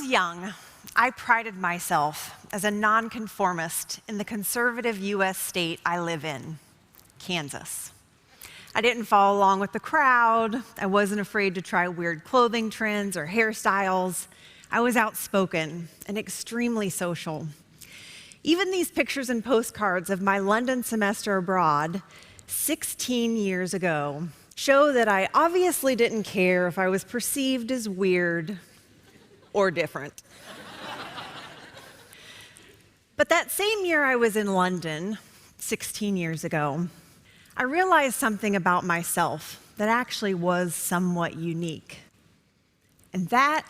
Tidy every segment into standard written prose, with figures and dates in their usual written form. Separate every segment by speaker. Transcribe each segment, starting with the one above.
Speaker 1: young, I prided myself as a nonconformist in the conservative U.S. state I live in, Kansas. I didn't follow along with the crowd. I wasn't afraid to try weird clothing trends or hairstyles. I was outspoken and extremely social. Even these pictures and postcards of my London semester abroad 16 years ago show that I obviously didn't care if I was perceived as weird or different. But that same year I was in London, 16 years ago, I realized something about myself that actually was somewhat unique. And that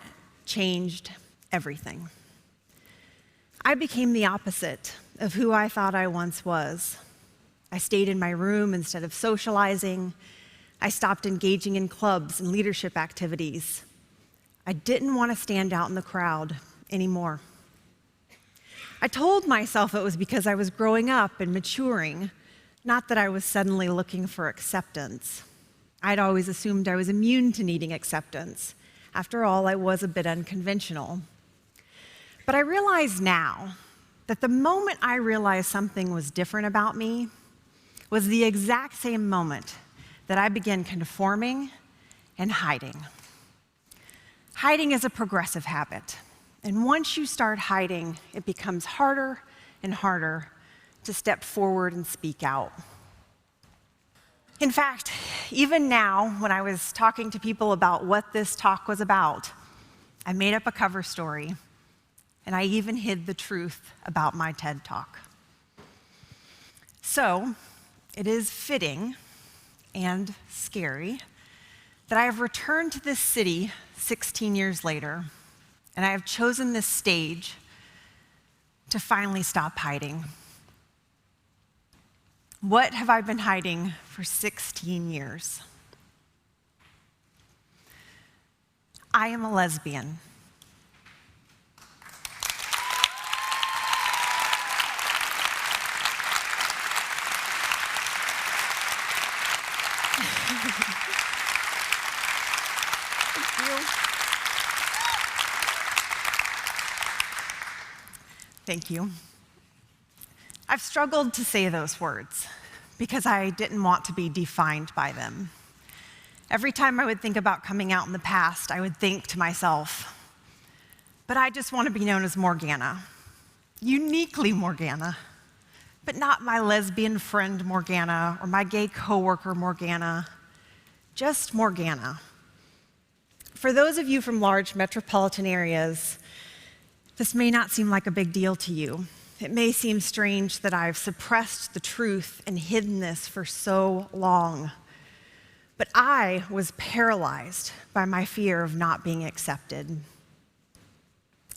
Speaker 1: changed everything. I became the opposite of who I thought I once was. I stayed in my room instead of socializing. I stopped engaging in clubs and leadership activities. I didn't want to stand out in the crowd anymore. I told myself it was because I was growing up and maturing, not that I was suddenly looking for acceptance. I'd always assumed I was immune to needing acceptance. After all, I was a bit unconventional. But I realize now that the moment I realized something was different about me was the exact same moment that I began conforming and hiding. Hiding is a progressive habit. And once you start hiding, it becomes harder and harder to step forward and speak out. In fact, even now, when I was talking to people about what this talk was about, I made up a cover story, and I even hid the truth about my TED Talk. So, it is fitting and scary that I have returned to this city 16 years later, and I have chosen this stage to finally stop hiding. What have I been hiding for 16 years? I am a lesbian. Thank you. I've struggled to say those words because I didn't want to be defined by them. Every time I would think about coming out in the past, I would think to myself, but I just want to be known as Morgana, uniquely Morgana, but not my lesbian friend Morgana or my gay coworker Morgana, just Morgana. For those of you from large metropolitan areas, this may not seem like a big deal to you. It may seem strange that I've suppressed the truth and hidden this for so long. But I was paralyzed by my fear of not being accepted.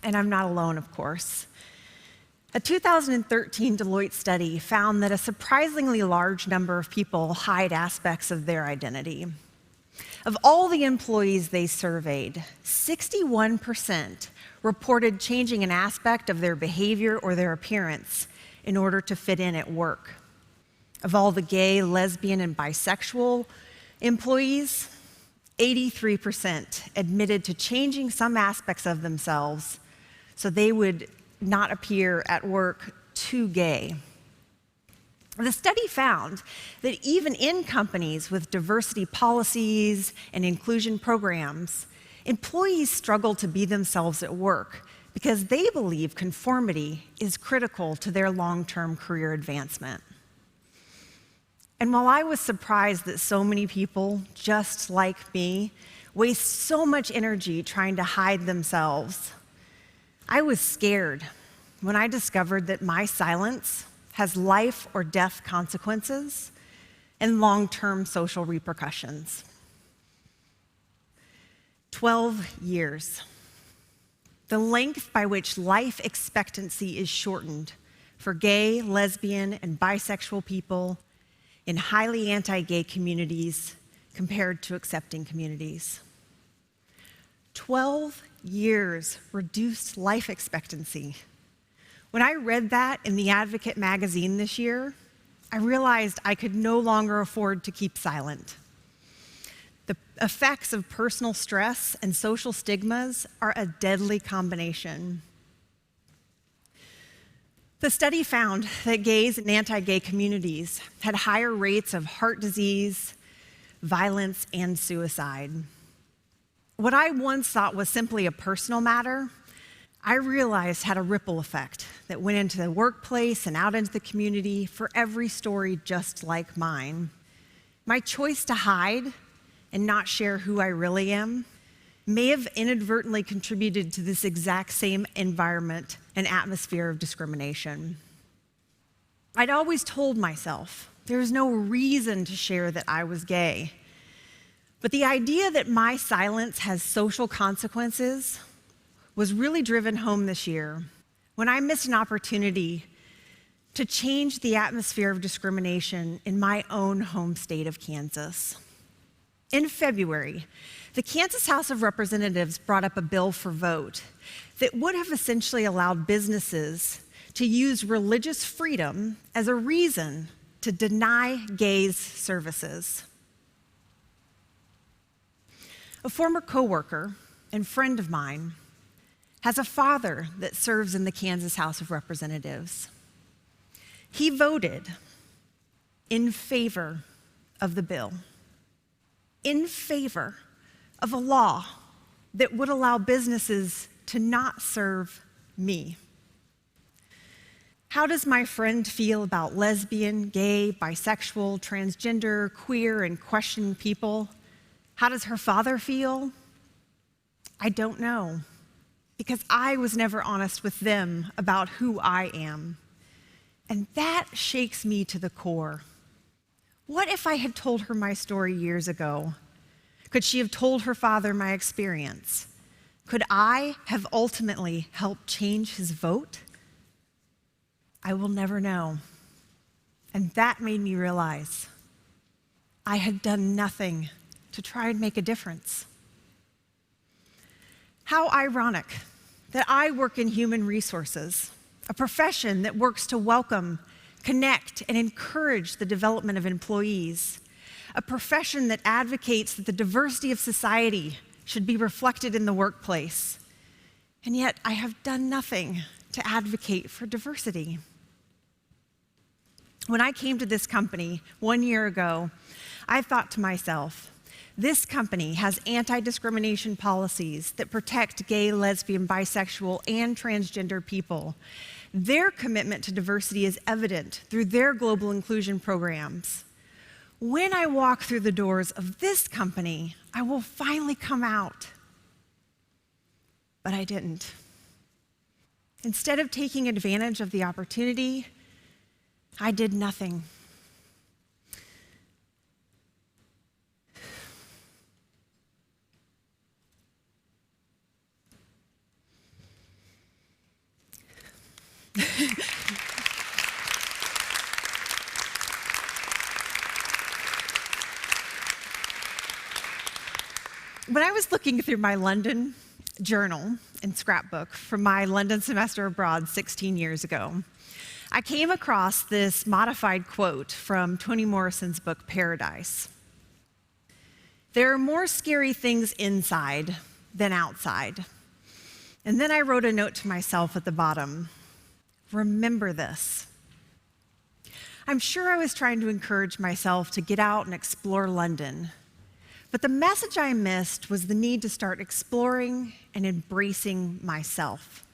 Speaker 1: And I'm not alone, of course. A 2013 Deloitte study found that a surprisingly large number of people hide aspects of their identity. Of all the employees they surveyed, 61% reported changing an aspect of their behavior or their appearance in order to fit in at work. Of all the gay, lesbian, and bisexual employees, 83% admitted to changing some aspects of themselves so they would not appear at work too gay. The study found that even in companies with diversity policies and inclusion programs, employees struggle to be themselves at work because they believe conformity is critical to their long-term career advancement. And while I was surprised that so many people, just like me, waste so much energy trying to hide themselves, I was scared when I discovered that my silence has life or death consequences and long-term social repercussions. 12 years. The length by which life expectancy is shortened for gay, lesbian, and bisexual people in highly anti-gay communities compared to accepting communities. 12 years reduced life expectancy. When I read that in The Advocate magazine this year, I realized I could no longer afford to keep silent. The effects of personal stress and social stigmas are a deadly combination. The study found that gays and anti-gay communities had higher rates of heart disease, violence, and suicide. What I once thought was simply a personal matter, I realized had a ripple effect that went into the workplace and out into the community for every story just like mine. My choice to hide and not share who I really am may have inadvertently contributed to this exact same environment and atmosphere of discrimination. I'd always told myself there's no reason to share that I was gay. But the idea that my silence has social consequences was really driven home this year when I missed an opportunity to change the atmosphere of discrimination in my own home state of Kansas. In February, the Kansas House of Representatives brought up a bill for vote that would have essentially allowed businesses to use religious freedom as a reason to deny gays services. A former coworker and friend of mine has a father that serves in the Kansas House of Representatives. He voted in favor of the bill, in favor of a law that would allow businesses to not serve me. How does my friend feel about lesbian, gay, bisexual, transgender, queer, and questioning people? How does her father feel? I don't know, because I was never honest with them about who I am. And that shakes me to the core. What if I had told her my story years ago? Could she have told her father my experience? Could I have ultimately helped change his vote? I will never know. And that made me realize I had done nothing to try and make a difference. How ironic that I work in human resources, a profession that works to welcome, connect, and encourage the development of employees, a profession that advocates that the diversity of society should be reflected in the workplace. And yet I have done nothing to advocate for diversity. When I came to this company 1 year ago, I thought to myself, this company has anti-discrimination policies that protect gay, lesbian, bisexual, and transgender people. Their commitment to diversity is evident through their global inclusion programs. When I walk through the doors of this company, I will finally come out. But I didn't. Instead of taking advantage of the opportunity, I did nothing. When I was looking through my London journal and scrapbook from my London semester abroad 16 years ago, I came across this modified quote from Toni Morrison's book, Paradise. There are more scary things inside than outside. And then I wrote a note to myself at the bottom, remember this. I'm sure I was trying to encourage myself to get out and explore London, but the message I missed was the need to start exploring and embracing myself.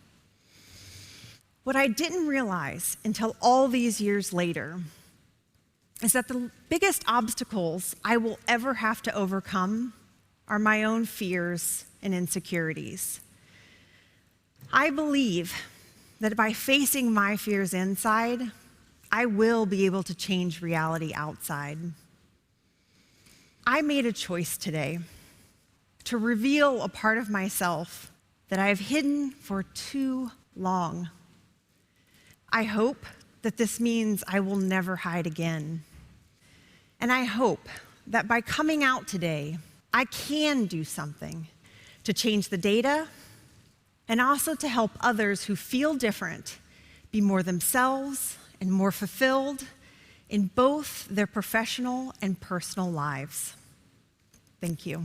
Speaker 1: What I didn't realize until all these years later is that the biggest obstacles I will ever have to overcome are my own fears and insecurities. I believe that by facing my fears inside, I will be able to change reality outside. I made a choice today to reveal a part of myself that I have hidden for too long. I hope that this means I will never hide again. And I hope that by coming out today, I can do something to change the data and also to help others who feel different be more themselves and more fulfilled in both their professional and personal lives. Thank you.